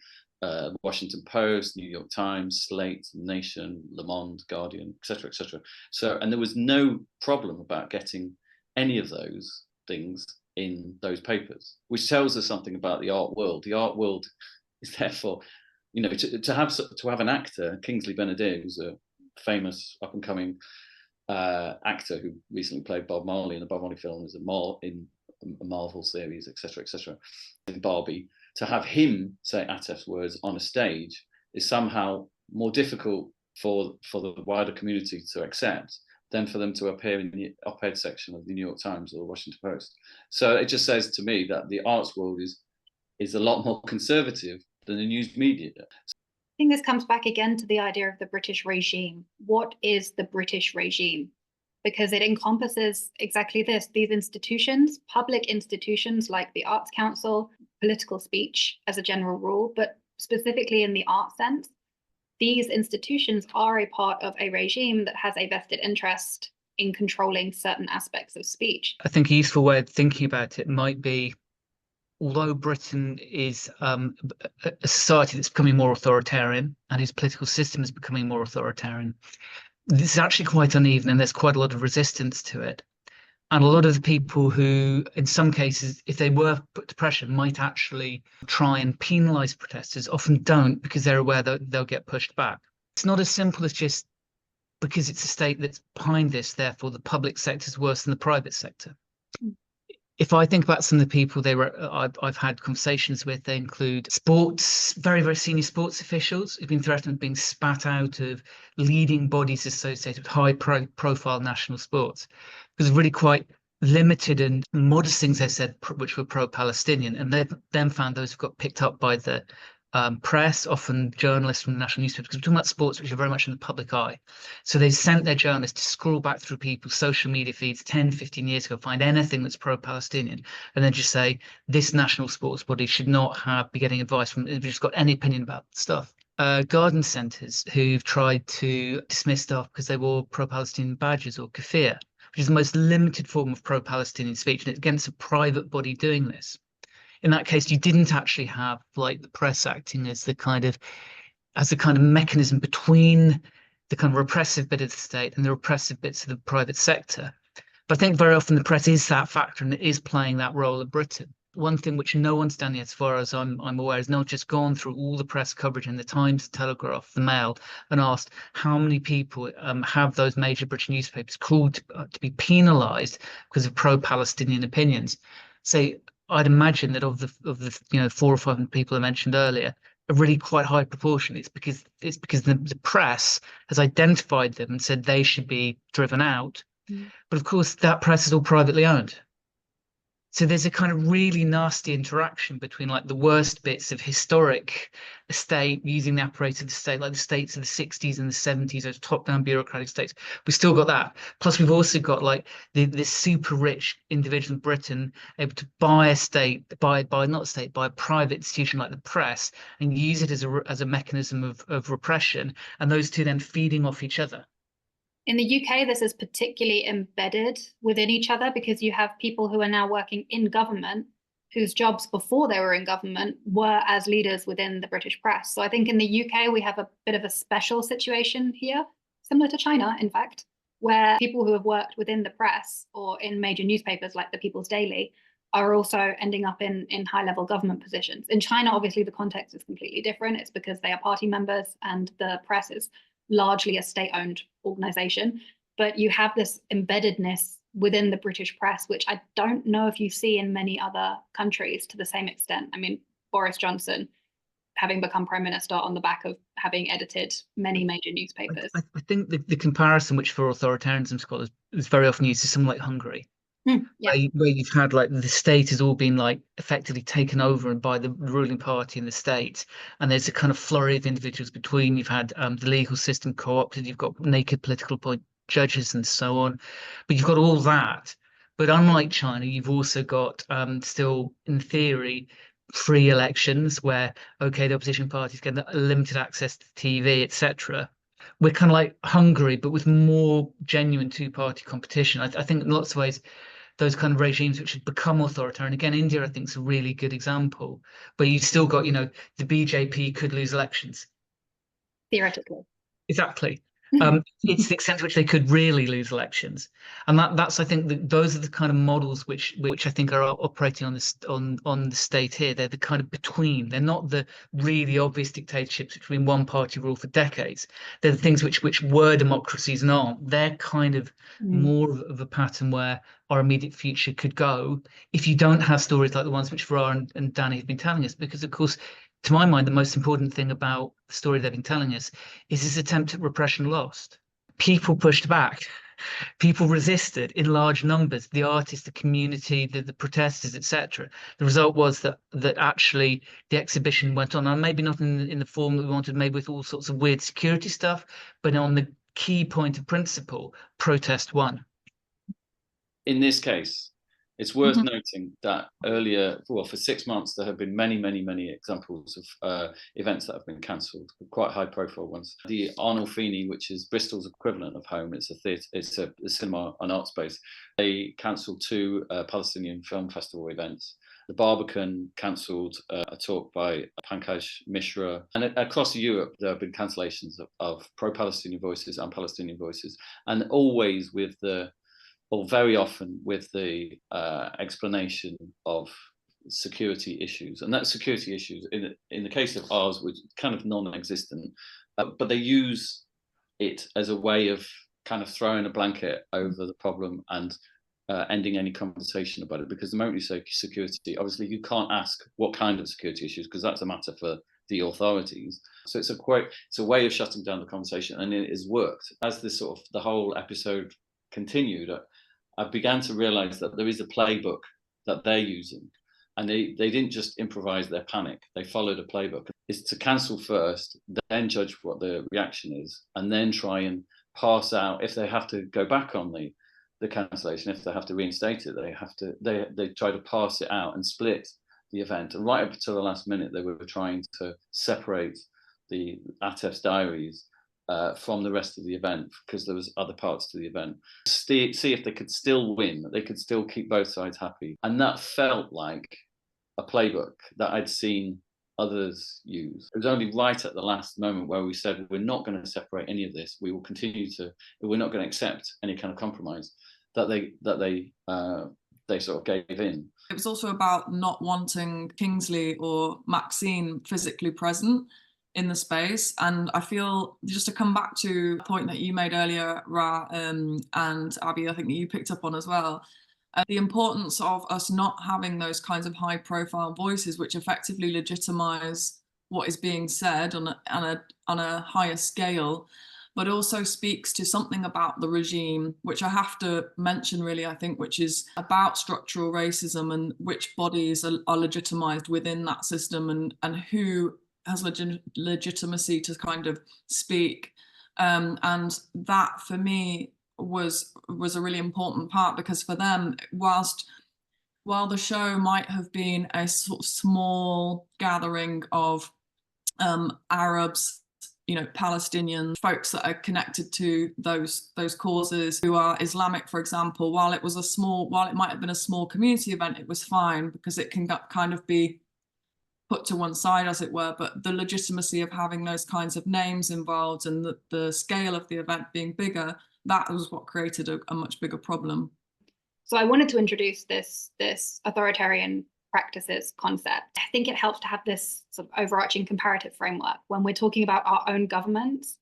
Washington Post, New York Times, Slate, Nation, Le Monde, Guardian, etc., etc. So, and there was no problem about getting any of those things in those papers, which tells us something about the art world. The art world is therefore, you know, to have an actor, Kingsley Ben-Adir, who's a famous up and coming actor who recently played Bob Marley in the Bob Marley film, is in a Marvel series, etc., etc. In Barbie, to have him say Atef's words on a stage is somehow more difficult for the wider community to accept than for them to appear in the op-ed section of the New York Times or the Washington Post. So it just says to me that the arts world is a lot more conservative than the news media. I think this comes back again to the idea of the British regime. What is the British regime? Because it encompasses exactly this, these institutions, public institutions like the Arts Council, political speech as a general rule, but specifically in the art sense, these institutions are a part of a regime that has a vested interest in controlling certain aspects of speech. I think a useful way of thinking about it might be, although Britain is a society that's becoming more authoritarian and whose political system is becoming more authoritarian, this is actually quite uneven and there's quite a lot of resistance to it. And a lot of the people who, in some cases, if they were put to pressure, might actually try and penalise protesters, often don't, because they're aware that they'll get pushed back. It's not as simple as just because it's a state that's behind this, therefore the public sector is worse than the private sector. If I think about some of the people I've had conversations with, they include sports, very, very senior sports officials who've been threatened with being spat out of leading bodies associated with high profile national sports. Because really quite limited and modest things they said, which were pro-Palestinian, and they've then found those who got picked up by the press, often journalists from the national newspapers, because we're talking about sports which are very much in the public eye. So they sent their journalists to scroll back through people's social media feeds 10, 15 years ago, find anything that's pro-Palestinian, and then just say, this national sports body should not be getting advice from, if you've just got any opinion about stuff. Garden centres who've tried to dismiss staff because they wore pro-Palestinian badges or keffiyeh, which is the most limited form of pro-Palestinian speech, and it's against a private body doing this. In that case, you didn't actually have like the press acting as the kind of mechanism between the kind of repressive bit of the state and the repressive bits of the private sector. But I think very often the press is that factor and it is playing that role in Britain. One thing which no one's done yet, as far as I'm aware, is not just gone through all the press coverage in the Times, the Telegraph, the Mail, and asked how many people have those major British newspapers called to be penalised because of pro-Palestinian opinions. Say, I'd imagine that of the 400 or 500 people I mentioned earlier, a really quite high proportion. It's because the press has identified them and said they should be driven out. But of course, that press is all privately owned. So there's a kind of really nasty interaction between like the worst bits of historic state, using the apparatus of the state, like the states of the 60s and the 70s, those top-down bureaucratic states. We've still got that. Plus, we've also got like this super rich individual in Britain able to buy a state, buy a private institution like the press, and use it as a mechanism of repression, and those two then feeding off each other. In the UK, this is particularly embedded within each other because you have people who are now working in government whose jobs before they were in government were as leaders within the British press. So I think in the UK, we have a bit of a special situation here, similar to China, in fact, where people who have worked within the press or in major newspapers like the People's Daily are also ending up in high-level government positions. In China, obviously, the context is completely different. It's because they are party members and the press is largely a state-owned organization, but you have this embeddedness within the British press, which I don't know if you see in many other countries to the same extent. I mean, Boris Johnson having become prime minister on the back of having edited many major newspapers. I think the comparison, which for authoritarianism scholars is very often used, is something like Hungary. Yeah. Where you've had like the state has all been like effectively taken over by the ruling party in the state, and there's a kind of flurry of individuals between. You've had the legal system co-opted, you've got naked political point judges and so on, but you've got all that. But unlike China, you've also got still in theory free elections where the opposition parties get limited access to TV, etc. We're kind of like Hungary, but with more genuine two-party competition. I think in lots of ways, those kind of regimes which had become authoritarian. Again, India, I think, is a really good example. But you've still got, the BJP could lose elections. Theoretically. Exactly. It's the extent to which they could really lose elections, and that's I think those are the kind of models which I think are operating on this on the state here. They're the kind of between. They're not the really obvious dictatorships which have been one party rule for decades. They're the things which were democracies and aren't. They're kind of more of a pattern where our immediate future could go if you don't have stories like the ones which Farah and Dani have been telling us, because of course, to my mind, the most important thing about the story they've been telling us is this attempt at repression lost. People pushed back. People resisted in large numbers. The artists, the community, the protesters, etc. The result was that actually the exhibition went on, and maybe not in the form that we wanted, maybe with all sorts of weird security stuff, but on the key point of principle, protest won. In this case, it's worth noting that earlier, well, for 6 months, there have been many examples of events that have been cancelled, quite high-profile ones. The Arnolfini, which is Bristol's equivalent of Home, it's a theatre, it's a cinema and art space. They cancelled 2 Palestinian film festival events. The Barbican cancelled a talk by Pankaj Mishra, and across Europe there have been cancellations of pro-Palestinian voices and Palestinian voices, and always with or very often with the explanation of security issues. And that security issues, in the case of ours, was kind of non-existent, but they use it as a way of kind of throwing a blanket over the problem and ending any conversation about it. Because the moment you say security, obviously you can't ask what kind of security issues, because that's a matter for the authorities. So it's a way of shutting down the conversation, and it has worked. As this sort of the whole episode continued, I began to realize that there is a playbook that they're using, and they didn't just improvise their panic. They followed a playbook. It's to cancel first, then judge what the reaction is, and then try and pass out, if they have to go back on the cancellation, if they have to reinstate it, they try to pass it out and split the event. And right up until the last minute, they were trying to separate the Atef's diaries from the rest of the event, because there was other parts to the event. See if they could still win, they could still keep both sides happy. And that felt like a playbook that I'd seen others use. It was only right at the last moment where we said, we're not going to separate any of this. We will continue we're not going to accept any kind of compromise, that they sort of gave in. It was also about not wanting Kingsley or Maxine physically present in the space. And I feel, just to come back to a point that you made earlier, Ra, and Abby, I think that you picked up on as well, the importance of us not having those kinds of high profile voices which effectively legitimize what is being said on a higher scale, but also speaks to something about the regime, which I have to mention really, I think, which is about structural racism and which bodies are legitimized within that system, and who has legitimacy to kind of speak. And that for me was a really important part, because for them, while the show might have been a sort of small gathering of Arabs, Palestinian folks that are connected to those causes, who are Islamic, for example, while it might have been a small community event, it was fine because it can kind of be put to one side, as it were. But the legitimacy of having those kinds of names involved and the scale of the event being bigger, that was what created a much bigger problem. So I wanted to introduce this authoritarian practices concept. I think it helps to have this sort of overarching comparative framework when we're talking about our own governments,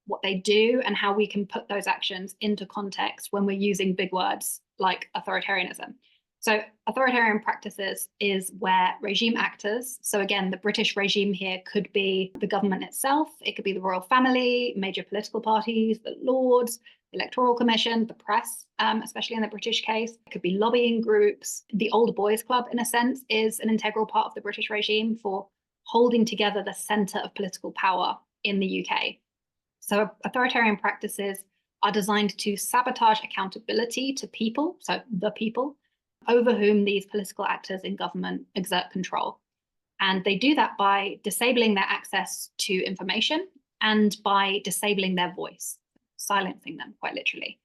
what they do, and how we can put those actions into context when we're using big words like authoritarianism. So authoritarian practices is where regime actors, so again, the British regime here could be the government itself, it could be the royal family, major political parties, the Lords, the Electoral Commission, the press, especially in the British case. It could be lobbying groups. The Old Boys Club, in a sense, is an integral part of the British regime for holding together the centre of political power in the UK. So authoritarian practices are designed to sabotage accountability to people, so the people, over whom these political actors in government exert control. And they do that by disabling their access to information and by disabling their voice, silencing them quite literally.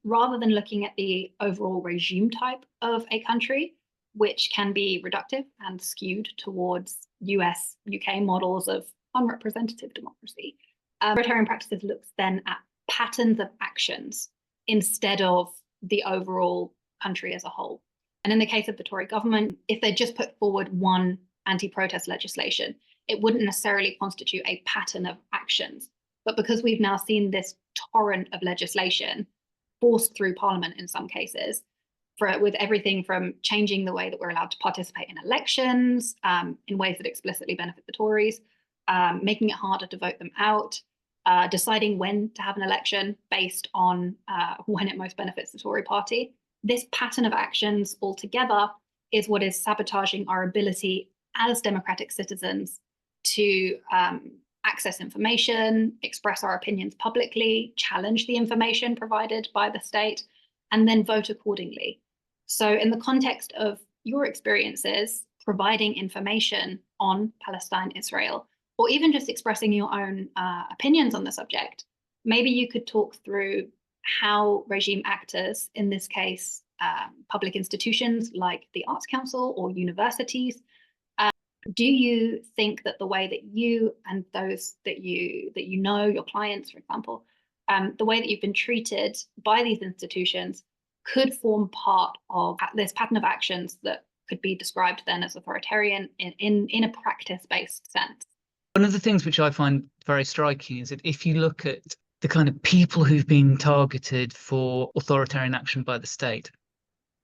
Rather than looking at the overall regime type of a country, which can be reductive and skewed towards US, UK models of unrepresentative democracy, authoritarian practices looks then at patterns of actions instead of the overall country as a whole. And in the case of the Tory government, if they just put forward one anti-protest legislation, it wouldn't necessarily constitute a pattern of actions. But because we've now seen this torrent of legislation forced through Parliament in some cases, with everything from changing the way that we're allowed to participate in elections in ways that explicitly benefit the Tories, making it harder to vote them out, deciding when to have an election based on when it most benefits the Tory party. This pattern of actions altogether is what is sabotaging our ability as democratic citizens to access information, express our opinions publicly, challenge the information provided by the state, and then vote accordingly. So in the context of your experiences providing information on Palestine, Israel, or even just expressing your own opinions on the subject, maybe you could talk through how regime actors, in this case, public institutions like the Arts Council or universities, do you think that the way that you and those that you know, your clients, for example, the way that you've been treated by these institutions could form part of this pattern of actions that could be described then as authoritarian in a practice-based sense? One of the things which I find very striking is that if you look at the kind of people who've been targeted for authoritarian action by the state,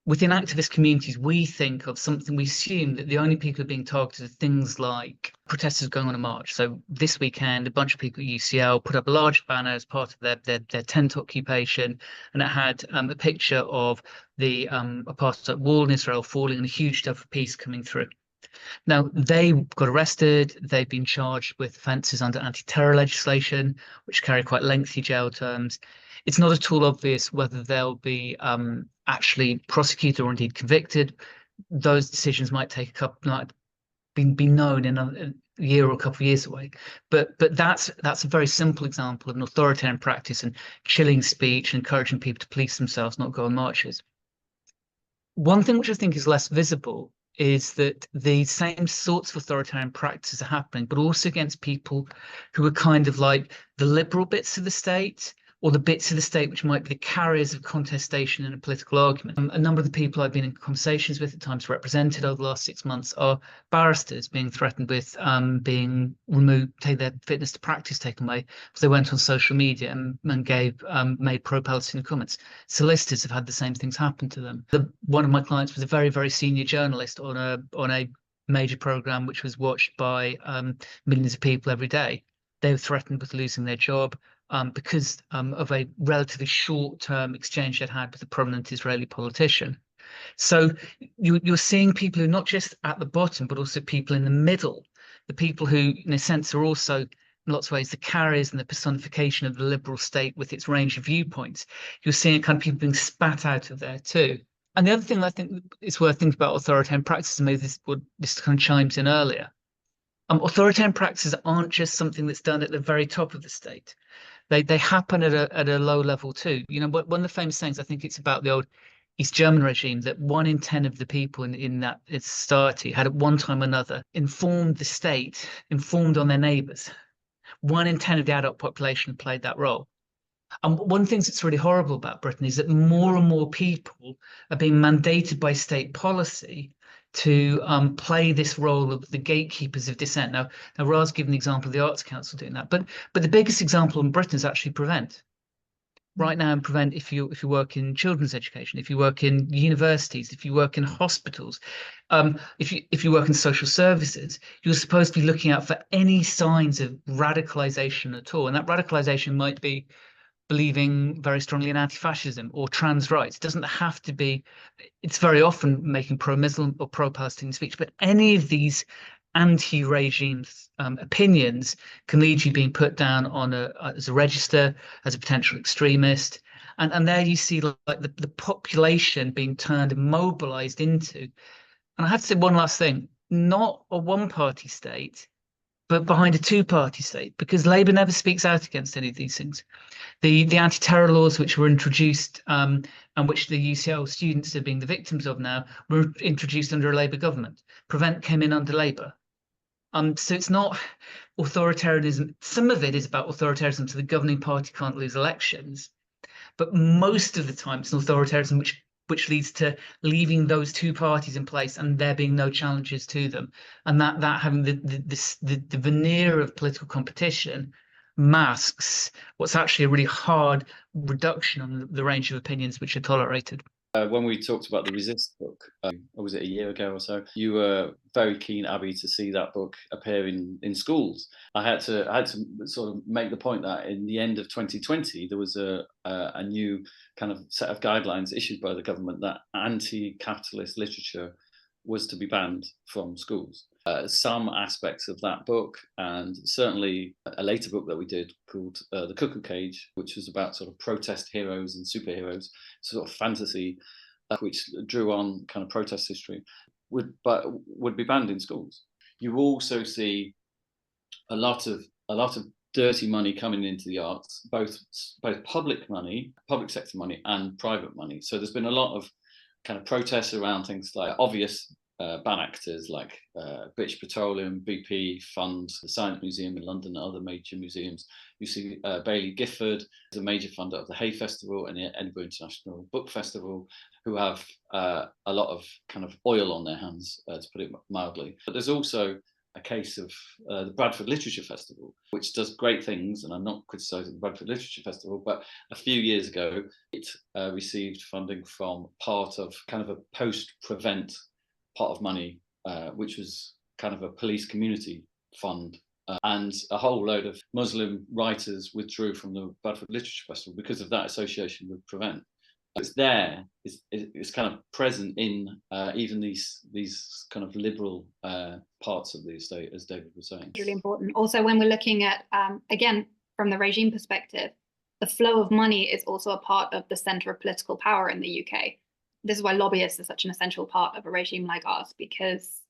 within activist communities, we think of something, we assume that the only people who are being targeted are things like protesters going on a march. So this weekend, a bunch of people at UCL put up a large banner as part of their tent occupation, and it had a picture of the apartheid wall in Israel falling and a huge dove of peace coming through. Now, they got arrested, they've been charged with offences under anti-terror legislation, which carry quite lengthy jail terms. It's not at all obvious whether they'll be actually prosecuted or indeed convicted. Those decisions might take a couple, like, be known in a year or a couple of years away. But that's a very simple example of an authoritarian practice and chilling speech, encouraging people to police themselves, not go on marches. One thing which I think is less visible is that the same sorts of authoritarian practices are happening, but also against people who are kind of like the liberal bits of the state, or the bits of the state which might be the carriers of contestation in a political argument. A number of the people I've been in conversations with, at times represented over the last 6 months, are barristers being threatened with being removed, take their fitness to practice taken away because they went on social media and made pro-Palestinian comments. Solicitors have had the same things happen to them. One of my clients was a very, very senior journalist on a major program which was watched by millions of people every day. They were threatened with losing their job because of a relatively short-term exchange they'd had with a prominent Israeli politician. So you're seeing people who are not just at the bottom, but also people in the middle, the people who, in a sense, are also, in lots of ways, the carriers and the personification of the liberal state with its range of viewpoints. You're seeing kind of people being spat out of there too. And the other thing I think is worth thinking about authoritarian practices, and maybe this kind of chimes in earlier, authoritarian practices aren't just something that's done at the very top of the state. They happen at a low level too. You know, one of the famous sayings, I think it's about the old East German regime, that 1 in 10 of the people in that society had at one time or another informed the state, informed on their neighbours. 1 in 10 of the adult population played that role. And one of the things that's really horrible about Britain is that more and more people are being mandated by state policy to play this role of the gatekeepers of dissent. Now Ra's given the example of the Arts Council doing that, but the biggest example in Britain is actually Prevent. Right now in Prevent, if you work in children's education, if you work in universities, if you work in hospitals, if you work in social services, you're supposed to be looking out for any signs of radicalization at all. And that radicalization might be believing very strongly in anti-fascism or trans rights. It doesn't have to be, it's very often making pro-Muslim or pro-Palestinian speech, but any of these anti-regime opinions can lead you being put down on as a register, as a potential extremist. And there you see like the population being turned and mobilized into, and I have to say one last thing, not a one-party state, but behind a two-party state, because Labour never speaks out against any of these things. The anti-terror laws which were introduced and which the UCL students are being the victims of now were introduced under a Labour government. Prevent came in under Labour. So it's not authoritarianism. Some of it is about authoritarianism, so the governing party can't lose elections. But most of the time, it's an authoritarianism which leads to leaving those two parties in place and there being no challenges to them, and that having the veneer of political competition masks what's actually a really hard reduction on the range of opinions which are tolerated. When we talked about the Resist book, or was it a year ago or so, you were very keen, Abby, to see that book appear in schools. I had to sort of make the point that in the end of 2020, there was a new kind of set of guidelines issued by the government that anti-capitalist literature was to be banned from schools. Some aspects of that book, and certainly a later book that we did called The Cuckoo Cage, which was about sort of protest heroes and superheroes, sort of fantasy, which drew on kind of protest history, would be banned in schools. You also see a lot of dirty money coming into the arts, both public money, public sector money, and private money. So there's been a lot of kind of protests around things like obvious ban actors like British Petroleum, BP, Fund, the Science Museum in London, and other major museums. You see Baillie Gifford, the major funder of the Hay Festival and the Edinburgh International Book Festival, who have a lot of kind of oil on their hands, to put it mildly. But there's also a case of the Bradford Literature Festival, which does great things, and I'm not criticising the Bradford Literature Festival, but a few years ago, it received funding from part of kind of a post-Prevent pot of money, which was kind of a police community fund. And a whole load of Muslim writers withdrew from the Bradford Literature Festival because of that association with Prevent. It's there, it's kind of present in even these kind of liberal parts of the estate, as David was saying. Really important. Also, when we're looking at, again, from the regime perspective, the flow of money is also a part of the centre of political power in the UK. This is why lobbyists are such an essential part of a regime like ours, because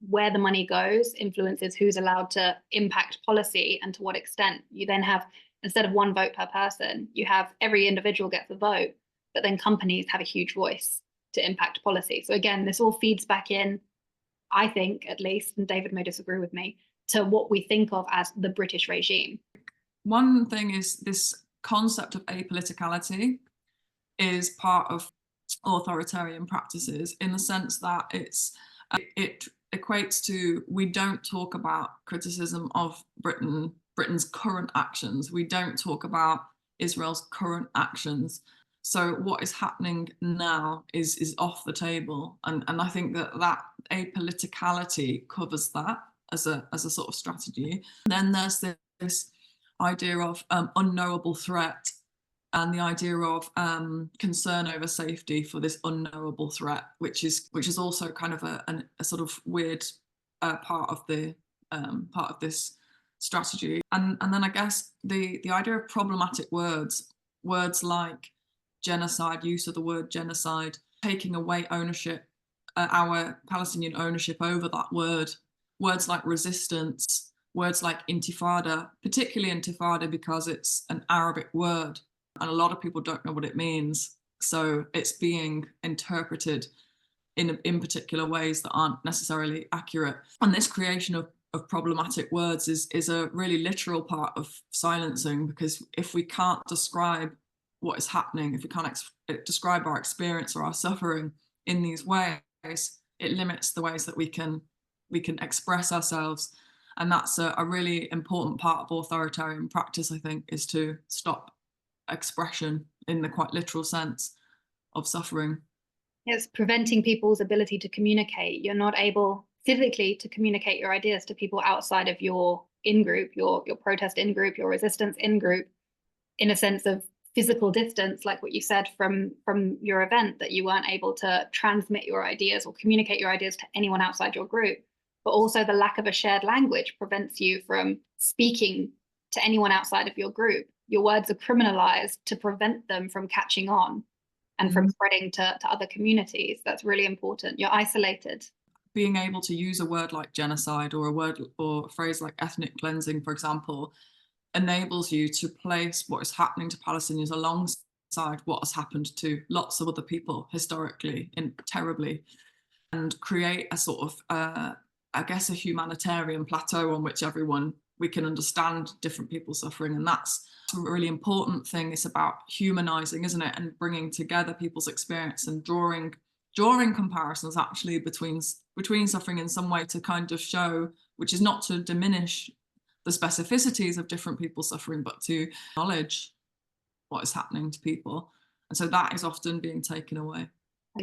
where the money goes influences who's allowed to impact policy and to what extent. You then have, instead of one vote per person, you have every individual gets a vote, but then companies have a huge voice to impact policy. So again, this all feeds back in, I think at least, and David may disagree with me, to what we think of as the British regime. One thing is this concept of apoliticality is part of authoritarian practices, in the sense that it equates to, we don't talk about criticism of Britain's current actions. We don't talk about Israel's current actions. So what is happening now is off the table, and I think that apoliticality covers that as a sort of strategy. Then there's this idea of unknowable threat, and the idea of concern over safety for this unknowable threat, which is also kind of a sort of weird part of this strategy. And then I guess the idea of problematic words like genocide, use of the word genocide, taking away ownership, our Palestinian ownership over that word, words like resistance, words like intifada, particularly intifada because it's an Arabic word and a lot of people don't know what it means. So it's being interpreted in particular ways that aren't necessarily accurate. And this creation of problematic words is a really literal part of silencing, because if we can't describe what is happening, if we can't describe our experience or our suffering in these ways, it limits the ways that we can express ourselves. And that's a really important part of authoritarian practice, I think, is to stop expression in the quite literal sense of suffering. It's preventing people's ability to communicate. You're not able physically to communicate your ideas to people outside of your in-group, your protest in-group, your resistance in-group, in a sense of physical distance, like what you said from your event, that you weren't able to transmit your ideas or communicate your ideas to anyone outside your group. But also the lack of a shared language prevents you from speaking to anyone outside of your group. Your words are criminalized to prevent them from catching on and from spreading to other communities. That's really important. You're isolated. Being able to use a word like genocide or a word or a phrase like ethnic cleansing, for example, enables you to place what is happening to Palestinians alongside what has happened to lots of other people historically and terribly, and create a sort of I guess, a humanitarian plateau on which we can understand different people's suffering. And that's a really important thing. It's about humanizing, isn't it? And bringing together people's experience and drawing comparisons actually between suffering in some way to kind of show, which is not to diminish the specificities of different people's suffering, but to acknowledge what is happening to people. And so that is often being taken away.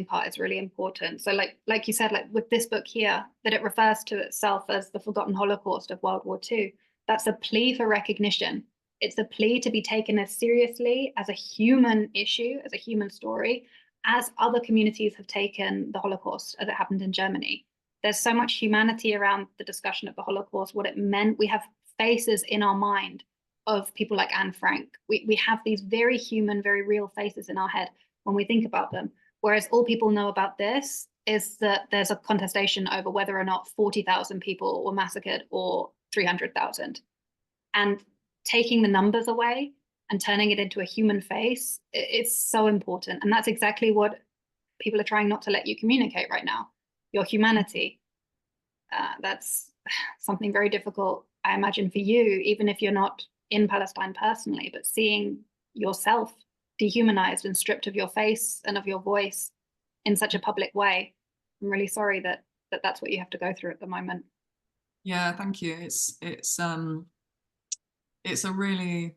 Part is really important. So like you said, like with this book here, that it refers to itself as the forgotten Holocaust of World War II. That's a plea for recognition. It's a plea to be taken as seriously as a human issue, as a human story, as other communities have taken the Holocaust as it happened in Germany. There's so much humanity around the discussion of the Holocaust, what it meant. We have faces in our mind of people like Anne Frank. We have these very human, very real faces in our head when we think about them. Whereas all people know about this is that there's a contestation over whether or not 40,000 people were massacred or 300,000. And taking the numbers away and turning it into a human face, it's so important. And that's exactly what people are trying not to let you communicate right now, your humanity. That's something very difficult, I imagine, for you, even if you're not in Palestine personally, but seeing yourself dehumanized and stripped of your face and of your voice in such a public way. I'm really sorry that that's what you have to go through at the moment. Yeah, thank you. It's a really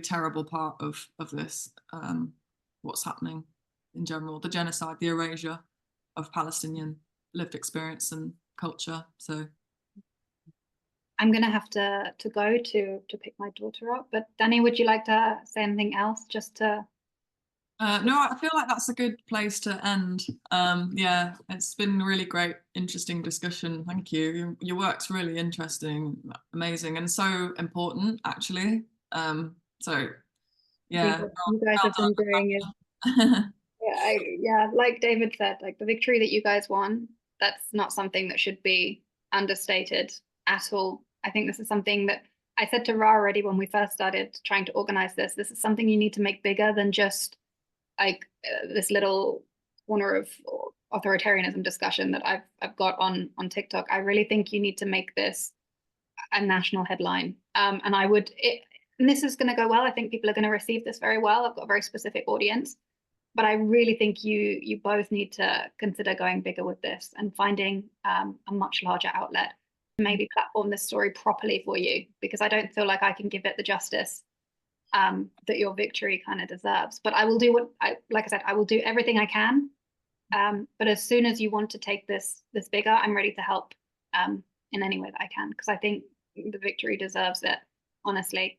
terrible part of this, what's happening in general, the genocide, the erasure of Palestinian lived experience and culture. So I'm going to have to go to pick my daughter up. But Dani, would you like to say anything else just to? No, I feel like that's a good place to end. Yeah, it's been a really great, interesting discussion. Thank you. Your work's really interesting, amazing, and so important, actually. So, yeah. You guys have been doing it. Yeah, like David said, like the victory that you guys won, that's not something that should be understated at all. I think this is something that I said to Ra already when we first started trying to organize this. This is something you need to make bigger than just like this little corner of authoritarianism discussion that I've got on TikTok. I really think you need to make this a national headline. And and this is going to go well. I think people are going to receive this very well. I've got a very specific audience, but I really think you both need to consider going bigger with this and finding a much larger outlet to maybe platform this story properly for you, because I don't feel like I can give it the justice that your victory kind of deserves. But I will do like I said, I will do everything I can. But as soon as you want to take this bigger, I'm ready to help in any way that I can, because I think the victory deserves it, honestly.